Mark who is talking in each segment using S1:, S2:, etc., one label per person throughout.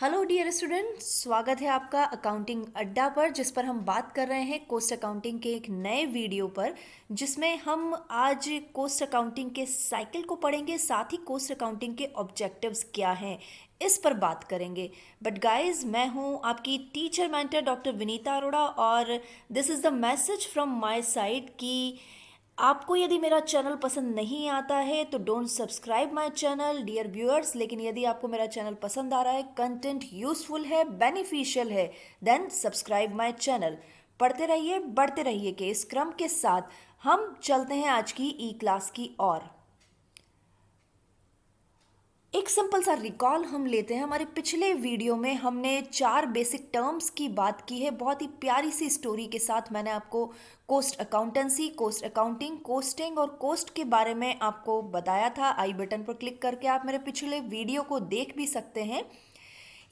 S1: Hello dear student, स्वागत है आपका अकाउंटिंग अड्डा पर, जिस पर हम बात कर रहे हैं कोस्ट अकाउंटिंग के एक नए वीडियो पर, जिसमें हम आज कोस्ट अकाउंटिंग के साइकिल को पढ़ेंगे। साथ ही कोस्ट अकाउंटिंग के ऑब्जेक्टिव्स क्या हैं इस पर बात करेंगे। बट गाइस, मैं हूं आपकी teacher mentor doctor Vinita Arora और this is the message from my side कि आपको यदि मेरा चैनल पसंद नहीं आता है तो don't subscribe my channel dear viewers. लेकिन यदि आपको मेरा चैनल पसंद आ रहा है, कंटेंट यूजफुल है, बेनिफिशियल है, देन सब्सक्राइब माय चैनल। पढ़ते रहिए, बढ़ते रहिए के इस क्रम के साथ हम चलते हैं आज की ई क्लास की ओर। एक सिंपल सा रिकॉल हम लेते हैं। हमारे पिछले वीडियो में हमने 4 बेसिक टर्म्स की बात की है। बहुत ही प्यारी सी स्टोरी के साथ मैंने आपको cost accountancy, cost accounting, costing और कोस्ट के बारे में आपको बताया था। आई बटन पर क्लिक करके आप मेरे पिछले वीडियो को देख भी सकते हैं।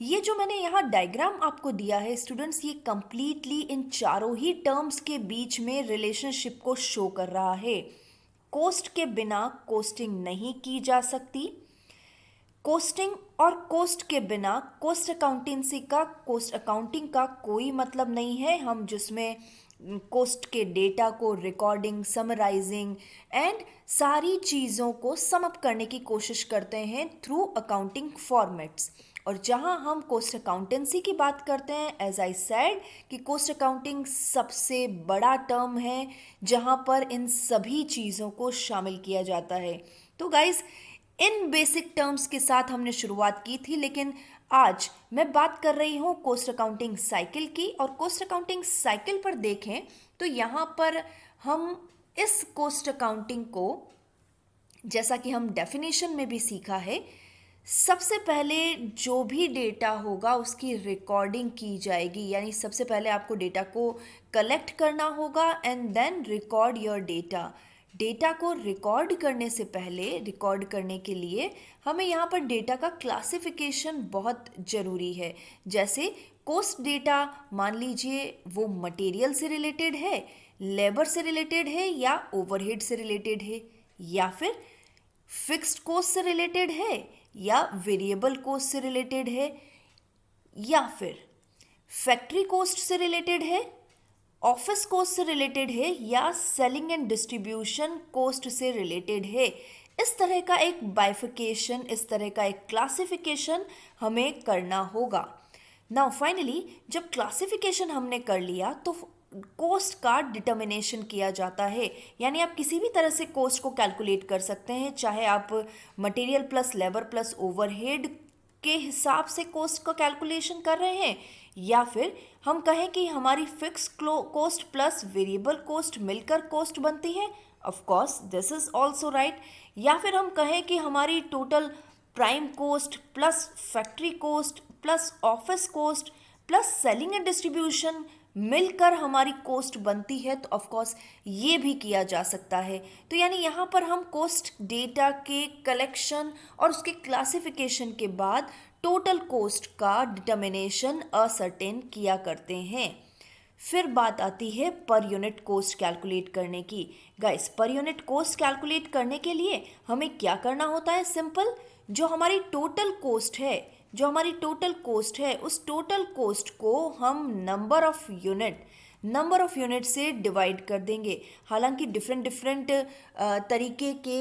S1: ये जो मैंने यहाँ डायग्राम आपको दिया है स्टूडेंट्स, ये कंप्लीटली इन चारों ही टर्म्स के बीच में रिलेशनशिप को शो कर रहा है। कोस्ट के बिना कोस्टिंग नहीं की जा सकती। कोस्टिंग और कोस्ट के बिना कोस्ट अकाउंटिंग का कोई मतलब नहीं है। हम जिसमें कोस्ट के डेटा को रिकॉर्डिंग, समराइजिंग एंड सारी चीज़ों को सम अप करने की कोशिश करते हैं थ्रू अकाउंटिंग फॉर्मेट्स। और जहां हम कोस्ट अकाउंटेंसी की बात करते हैं, एज आई सेड कि कोस्ट अकाउंटिंग सबसे बड़ा टर्म है जहां पर इन सभी चीज़ों को शामिल किया जाता है। तो गाइस, इन बेसिक टर्म्स के साथ हमने शुरुआत की थी, लेकिन आज मैं बात कर रही हूँ कोस्ट अकाउंटिंग साइकिल की। और कोस्ट अकाउंटिंग साइकिल पर देखें तो यहाँ पर हम इस कोस्ट अकाउंटिंग को, जैसा कि हम डेफिनेशन में भी सीखा है, सबसे पहले जो भी डेटा होगा उसकी रिकॉर्डिंग की जाएगी। यानी सबसे पहले आपको डेटा को कलेक्ट करना होगा and then record your data. Data को रिकॉर्ड करने से पहले, रिकॉर्ड करने के लिए हमें यहाँ पर डेटा का क्लासिफिकेशन बहुत ज़रूरी है। जैसे कोस्ट डेटा, मान लीजिए वो मटेरियल से रिलेटेड है, लेबर से रिलेटेड है या ओवरहेड से रिलेटेड है, या फिर फिक्स्ड कॉस्ट से रिलेटेड है या वेरिएबल कॉस्ट से रिलेटेड है, या फिर फैक्ट्री कॉस्ट से रिलेटेड है, ऑफिस कॉस्ट से रिलेटेड है या सेलिंग एंड डिस्ट्रीब्यूशन कॉस्ट से रिलेटेड है। इस तरह का एक बाइफिकेशन, इस तरह का एक क्लासिफिकेशन हमें करना होगा। नाउ फाइनली जब क्लासिफिकेशन हमने कर लिया तो कोस्ट का डिटर्मिनेशन किया जाता है। यानी आप किसी भी तरह से कोस्ट को कैलकुलेट कर सकते हैं, चाहे आप material plus labour plus overhead के हिसाब से कोस्ट का कैलकुलेशन कर रहे हैं, या फिर हम कहें कि हमारी fix cost plus variable cost मिलकर कॉस्ट बनती है, of course this is also right. या फिर हम कहें कि हमारी total prime cost plus factory cost plus office cost plus selling and distribution मिलकर हमारी कोस्ट बनती है, तो ऑफ कोर्स ये भी किया जा सकता है। तो यानी यहाँ पर हम कोस्ट डेटा के कलेक्शन और उसके क्लासिफिकेशन के बाद टोटल कोस्ट का डिटर्मिनेशन असर्टेन किया करते हैं। फिर बात आती है पर यूनिट कोस्ट कैलकुलेट करने की। Guys, per unit coast calculate करने के लिए हमें क्या करना होता है? सिंपल, जो हमारी टोटल कोस्ट है, उस टोटल कोस्ट को हम नंबर ऑफ यूनिट से डिवाइड कर देंगे। हालांकि डिफरेंट तरीके के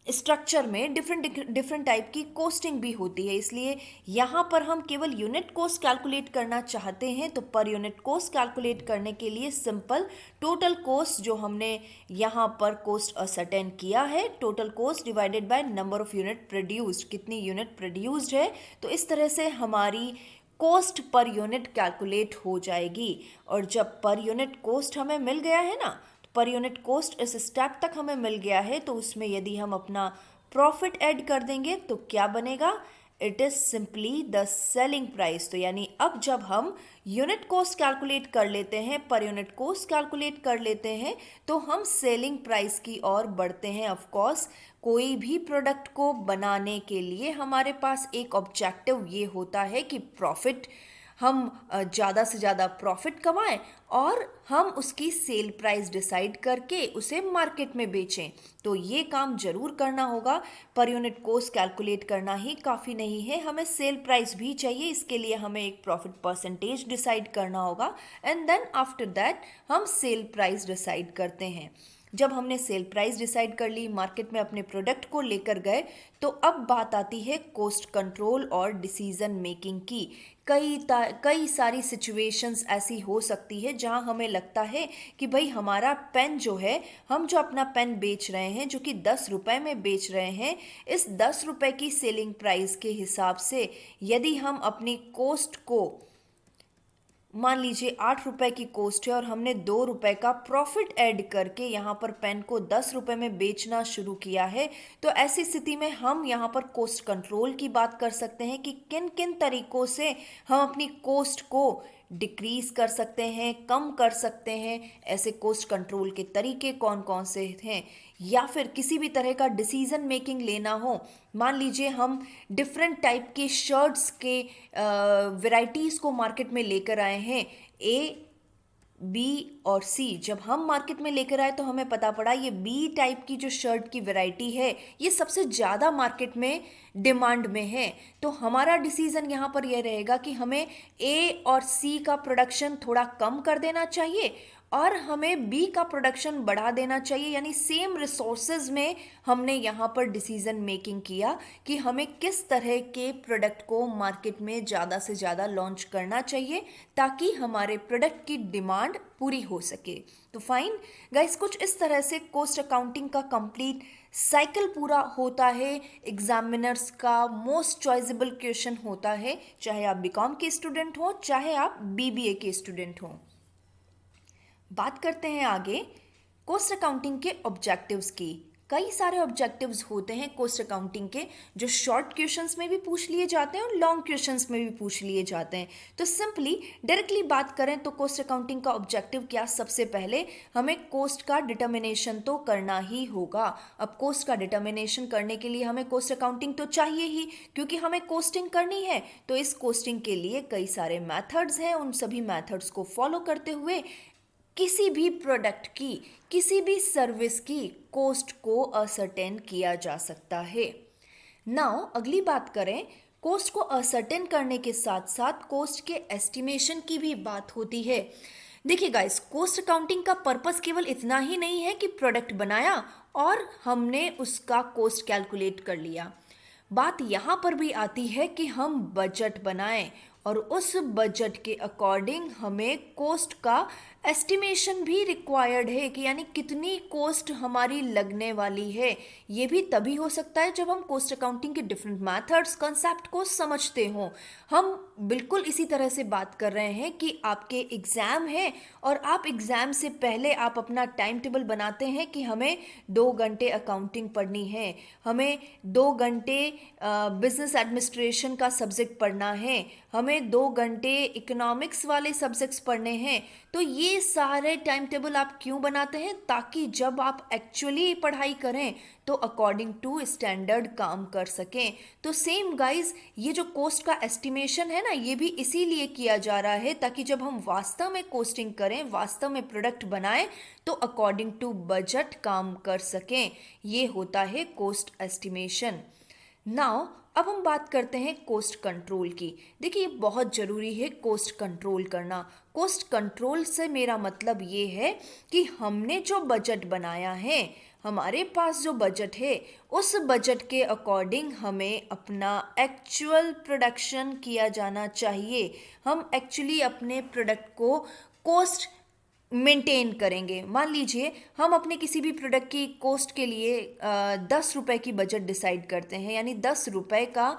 S1: स्ट्रक्चर में डिफरेंट टाइप की कोस्टिंग भी होती है, इसलिए यहाँ पर हम केवल यूनिट कोस्ट कैलकुलेट करना चाहते हैं। तो पर यूनिट कोस्ट कैलकुलेट करने के लिए सिंपल, टोटल कोस्ट जो हमने यहाँ पर कोस्ट असर्टेन किया है, total cost divided by number of unit produced, कितनी यूनिट प्रोड्यूस्ड है, तो इस तरह से हमारी कोस्ट पर यूनिट कैलकुलेट हो जाएगी। और जब पर यूनिट कोस्ट हमें मिल गया है ना, पर यूनिट कोस्ट इस स्टेप तक हमें मिल गया है, तो उसमें यदि हम अपना प्रॉफिट ऐड कर देंगे तो क्या बनेगा? It is simply the selling price. तो यानी अब जब हम यूनिट कॉस्ट कैलकुलेट कर लेते हैं, पर यूनिट कॉस्ट कैलकुलेट कर लेते हैं, तो हम सेलिंग प्राइस की ओर बढ़ते हैं। ऑफ कोर्स कोई भी प्रोडक्ट को बनाने के लिए हमारे पास एक ऑब्जेक्टिव ये होता है कि प्रॉफिट हम ज़्यादा से ज़्यादा प्रॉफिट कमाएं और हम उसकी सेल प्राइस डिसाइड करके उसे मार्केट में बेचें। तो ये काम जरूर करना होगा। पर यूनिट कॉस्ट कैलकुलेट करना ही काफ़ी नहीं है, हमें सेल प्राइस भी चाहिए। इसके लिए हमें एक प्रॉफिट परसेंटेज डिसाइड करना होगा एंड देन आफ्टर दैट हम सेल प्राइस डिसाइड करते हैं। जब हमने सेल प्राइस डिसाइड कर ली, मार्केट में अपने प्रोडक्ट को लेकर गए, तो अब बात आती है कॉस्ट कंट्रोल और डिसीजन मेकिंग की। कई सारी सिचुएशंस ऐसी हो सकती है जहां हमें लगता है कि भाई हमारा पेन जो है, हम जो अपना पेन बेच रहे हैं जो कि 10 रुपए में बेच रहे हैं, इस 10 रुपए की सेलिंग प्राइस के हिसाब से यदि हम अपनी कॉस्ट को, मान लीजिए 8 रुपए की कॉस्ट है और हमने 2 रुपए का प्रॉफिट ऐड करके यहाँ पर पेन को 10 रुपए में बेचना शुरू किया है, तो ऐसी स्थिति में हम यहाँ पर कॉस्ट कंट्रोल की बात कर सकते हैं कि किन किन तरीकों से हम अपनी कॉस्ट को डिक्रीज कर सकते हैं, कम कर सकते हैं। ऐसे कॉस्ट कंट्रोल के तरीके कौन कौन से हैं। या फिर किसी भी तरह का डिसीजन मेकिंग लेना हो, मान लीजिए हम डिफरेंट टाइप के शर्ट्स के वैरायटीज़ को मार्केट में लेकर आए हैं, ए, बी और सी। जब हम मार्केट में लेकर आए तो हमें पता पड़ा ये बी टाइप की जो शर्ट की वैरायटी है ये सबसे ज़्यादा मार्केट में डिमांड में है। तो हमारा डिसीजन यहाँ पर यह रहेगा कि हमें ए और सी का प्रोडक्शन थोड़ा कम कर देना चाहिए और हमें बी का प्रोडक्शन बढ़ा देना चाहिए। यानी सेम रिसोर्सेज में हमने यहाँ पर डिसीजन मेकिंग किया कि हमें किस तरह के प्रोडक्ट को मार्केट में ज़्यादा से ज़्यादा लॉन्च करना चाहिए ताकि हमारे प्रोडक्ट की डिमांड पूरी हो सके। तो फाइन गाइस, कुछ इस तरह से कॉस्ट अकाउंटिंग का कंप्लीट साइकिल पूरा होता है। एग्जामिनर्स का मोस्ट चॉइसेबल क्वेश्चन होता है, चाहे आप बीकॉम के स्टूडेंट हो चाहे आप बीबीए के स्टूडेंट हो। बात करते हैं आगे कॉस्ट अकाउंटिंग के ऑब्जेक्टिव्स की। कई सारे ऑब्जेक्टिव्स होते हैं कॉस्ट अकाउंटिंग के, जो शॉर्ट क्वेश्चंस में भी पूछ लिए जाते हैं और लॉन्ग क्वेश्चंस में भी पूछ लिए जाते हैं। तो सिंपली डायरेक्टली बात करें तो कॉस्ट अकाउंटिंग का ऑब्जेक्टिव क्या, सबसे पहले हमें कॉस्ट का डिटर्मिनेशन तो करना ही होगा। अब कॉस्ट का डिटर्मिनेशन करने के लिए हमें कॉस्ट अकाउंटिंग तो चाहिए ही, क्योंकि हमें कॉस्टिंग करनी है। तो इस कॉस्टिंग के लिए कई सारे मैथड्स हैं, उन सभी मैथड्स को फॉलो करते हुए किसी भी प्रोडक्ट की, किसी भी सर्विस की कॉस्ट को असर्टेन किया जा सकता है। नाउ अगली बात करें, कॉस्ट को असर्टेन करने के साथ साथ कॉस्ट के एस्टिमेशन की भी बात होती है। देखिए गाइस, कॉस्ट अकाउंटिंग का पर्पस केवल इतना ही नहीं है कि प्रोडक्ट बनाया और हमने उसका कॉस्ट कैलकुलेट कर लिया। बात यहाँ पर भी आती है कि हम बजट बनाएं और उस बजट के अकॉर्डिंग हमें कॉस्ट का एस्टिमेशन भी रिक्वायर्ड है कि यानी कितनी कॉस्ट हमारी लगने वाली है। ये भी तभी हो सकता है जब हम कॉस्ट अकाउंटिंग के डिफरेंट मेथड्स, कंसेप्ट को समझते हों। हम बिल्कुल इसी तरह से बात कर रहे हैं कि आपके एग्ज़ाम है और आप एग्ज़ाम से पहले आप अपना टाइम टेबल बनाते हैं कि हमें 2 घंटे अकाउंटिंग पढ़नी है, हमें 2 घंटे बिजनेस एडमिनिस्ट्रेशन का सब्जेक्ट पढ़ना है, हमें 2 घंटे इकोनॉमिक्स वाले सब्जेक्ट्स पढ़ने हैं। तो ये सारे टाइम टेबल आप क्यों बनाते हैं, ताकि जब आप एक्चुअली पढ़ाई करें तो अकॉर्डिंग टू स्टैंडर्ड काम कर सकें। तो सेम गाइज, ये जो कॉस्ट का एस्टिमेशन है ना, ये भी इसीलिए किया जा रहा है ताकि जब हम वास्तव में कॉस्टिंग करें, वास्तव में प्रोडक्ट बनाएं, तो अकॉर्डिंग टू बजट काम कर सकें। ये होता है कॉस्ट एस्टिमेशन। नाउ अब हम बात करते हैं कॉस्ट कंट्रोल की। देखिए, ये बहुत ज़रूरी है कॉस्ट कंट्रोल करना। कॉस्ट कंट्रोल से मेरा मतलब ये है कि हमने जो बजट बनाया है, हमारे पास जो बजट है, उस बजट के अकॉर्डिंग हमें अपना एक्चुअल प्रोडक्शन किया जाना चाहिए। हम एक्चुअली अपने प्रोडक्ट को कॉस्ट मेंटेन करेंगे। मान लीजिए हम अपने किसी भी प्रोडक्ट की कॉस्ट के लिए 10 रुपए की बजट डिसाइड करते हैं, यानी 10 रुपए का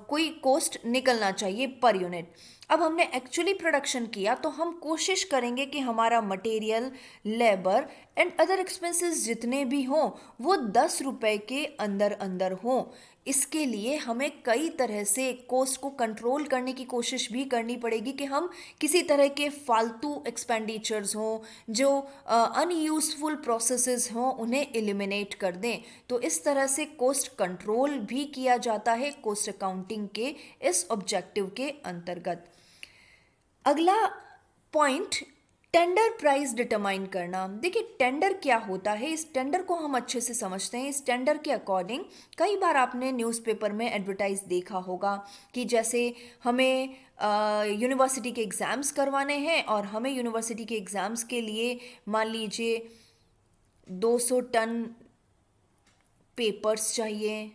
S1: कोई कॉस्ट निकलना चाहिए पर यूनिट। अब हमने एक्चुअली प्रोडक्शन किया तो हम कोशिश करेंगे कि हमारा material, labour and other expenses जितने भी हों वो 10 रुपए के अंदर अंदर हों। इसके लिए हमें कई तरह से कॉस्ट को कंट्रोल करने की कोशिश भी करनी पड़ेगी कि हम किसी तरह के फालतू एक्सपेंडिचर्स हों, जो अनयूजफुल प्रोसेसेस हों, उन्हें एलिमिनेट कर दें। तो इस तरह से कॉस्ट कंट्रोल भी किया जाता है कॉस्ट अकाउंटिंग के इस ऑब्जेक्टिव के अंतर्गत। अगला पॉइंट, टेंडर प्राइस डिटरमाइन करना। देखिए टेंडर क्या होता है, इस टेंडर को हम अच्छे से समझते हैं। इस टेंडर के अकॉर्डिंग कई बार आपने न्यूज़पेपर में एडवर्टाइज देखा होगा कि जैसे हमें यूनिवर्सिटी के एग्ज़ाम्स करवाने हैं और हमें यूनिवर्सिटी के एग्ज़ाम्स के लिए मान लीजिए 200 टन पेपर्स चाहिए,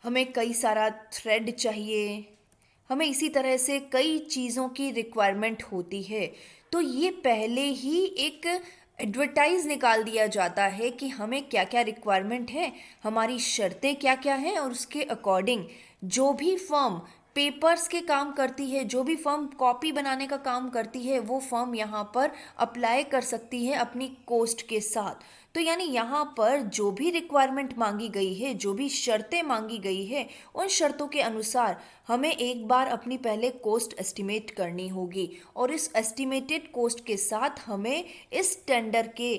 S1: हमें कई सारा थ्रेड चाहिए, हमें इसी तरह से कई चीज़ों की रिक्वायरमेंट होती है। तो ये पहले ही एक एडवर्टाइज निकाल दिया जाता है कि हमें क्या क्या रिक्वायरमेंट है, हमारी शर्तें क्या क्या हैं, और उसके अकॉर्डिंग जो भी फर्म पेपर्स के काम करती है, जो भी फर्म कॉपी बनाने का काम करती है, वो फर्म यहाँ पर अप्लाई कर सकती है अपनी कोस्ट के साथ। तो यानी यहाँ पर जो भी रिक्वायरमेंट मांगी गई है, जो भी शर्तें मांगी गई है, उन शर्तों के अनुसार हमें एक बार अपनी पहले कोस्ट एस्टिमेट करनी होगी, और इस एस्टिमेटेड कोस्ट के साथ हमें इस टेंडर के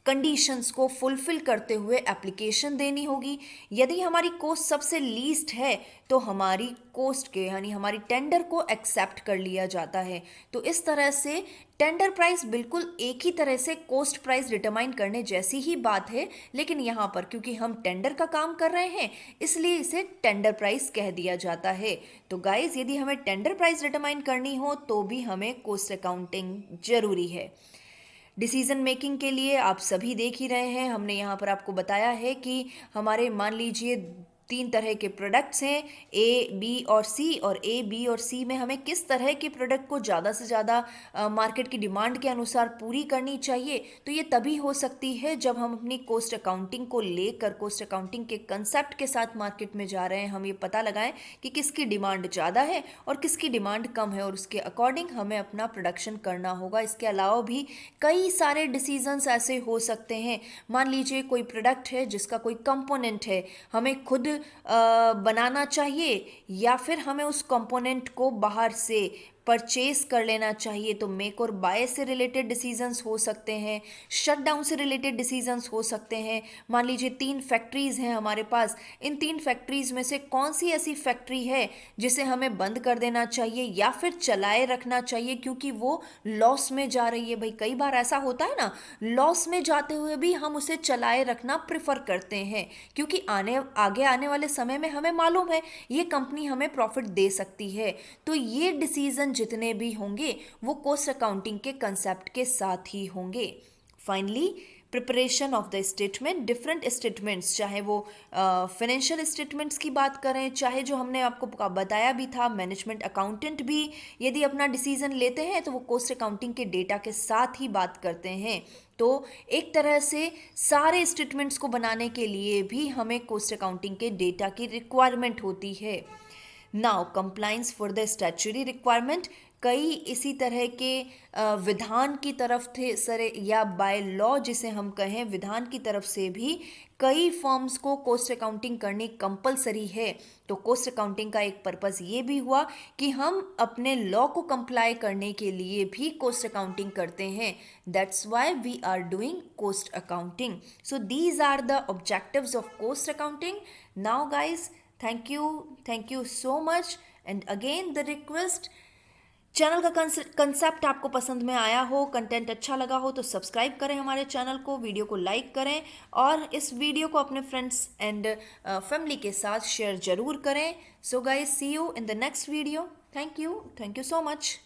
S1: कंडीशंस को फुलफिल करते हुए एप्लीकेशन देनी होगी। यदि हमारी कोस्ट सबसे लीस्ट है तो हमारी कोस्ट के यानी हमारी टेंडर को एक्सेप्ट कर लिया जाता है। तो इस तरह से टेंडर प्राइस बिल्कुल एक ही तरह से कोस्ट प्राइस डिटरमाइन करने जैसी ही बात है, लेकिन यहाँ पर क्योंकि हम टेंडर का काम कर रहे हैं इसलिए इसे टेंडर प्राइस कह दिया जाता है। तो गाइज यदि हमें टेंडर प्राइस डिटरमाइन करनी हो तो भी हमें कोस्ट अकाउंटिंग जरूरी है। डिसीजन मेकिंग के लिए आप सभी देख ही रहे हैं, हमने यहाँ पर आपको बताया है कि हमारे मान लीजिए 3 तरह के प्रोडक्ट्स हैं, ए बी और सी, और ए बी और सी में हमें किस तरह के प्रोडक्ट को ज़्यादा से ज़्यादा मार्केट की डिमांड के अनुसार पूरी करनी चाहिए। तो ये तभी हो सकती है जब हम अपनी कोस्ट अकाउंटिंग को लेकर, कोस्ट अकाउंटिंग के कंसेप्ट के साथ मार्केट में जा रहे हैं, हम ये पता लगाएं कि किसकी डिमांड ज़्यादा है और किसकी डिमांड कम है, और उसके अकॉर्डिंग हमें अपना प्रोडक्शन करना होगा। इसके अलावा भी कई सारे डिसीजंस ऐसे हो सकते हैं, मान लीजिए कोई प्रोडक्ट है जिसका कोई कंपोनेंट है, हमें खुद बनाना चाहिए या फिर हमें उस कंपोनेंट को बाहर से परचेज कर लेना चाहिए। तो मेक और बाय से रिलेटेड डिसीजंस हो सकते हैं, शट डाउन से रिलेटेड डिसीजंस हो सकते हैं। मान लीजिए 3 फैक्ट्रीज हैं हमारे पास, इन 3 फैक्ट्रीज में से कौन सी ऐसी फैक्ट्री है जिसे हमें बंद कर देना चाहिए या फिर चलाए रखना चाहिए क्योंकि वो लॉस में जा रही है। भाई कई बार ऐसा होता है ना, लॉस में जाते हुए भी हम उसे चलाए रखना प्रेफर करते हैं क्योंकि आगे आने वाले समय में हमें मालूम है ये कंपनी हमें प्रॉफिट दे सकती है। तो ये डिसीजन जितने भी होंगे वो कोस्ट अकाउंटिंग के कंसेप्ट के साथ ही होंगे। Finally preparation of the statement, different statements, चाहे वो फाइनेंशियल स्टेटमेंट्स की बात करें, चाहे जो हमने आपको बताया भी था मैनेजमेंट अकाउंटेंट भी यदि अपना डिसीजन लेते हैं तो वो कोस्ट अकाउंटिंग के डेटा के साथ ही बात करते हैं। तो एक तरह से सारे स्टेटमेंट्स को बनाने के लिए भी हमें कोस्ट अकाउंटिंग के डेटा की रिक्वायरमेंट होती है। Now compliance for the statutory requirement, कई इसी तरह के विधान की तरफ थे सर, या बाय लॉ जिसे हम कहें, विधान की तरफ से भी कई फर्म्स को कोस्ट अकाउंटिंग करनी कंपलसरी है। तो कोस्ट अकाउंटिंग का एक पर्पस ये भी हुआ कि हम अपने लॉ को कंप्लाई करने के लिए भी कोस्ट अकाउंटिंग करते हैं। That's why we are doing cost accounting. So these are the objectives of cost accounting. Now guys thank you so much, and again the request, channel का कंसेप्ट आपको पसंद में आया हो, कंटेंट अच्छा लगा हो तो सब्सक्राइब करें हमारे चैनल को, वीडियो को लाइक करें और इस वीडियो को अपने फ्रेंड्स एंड फैमिली के साथ शेयर जरूर करें। So guys, see you in the next video. Thank you so much.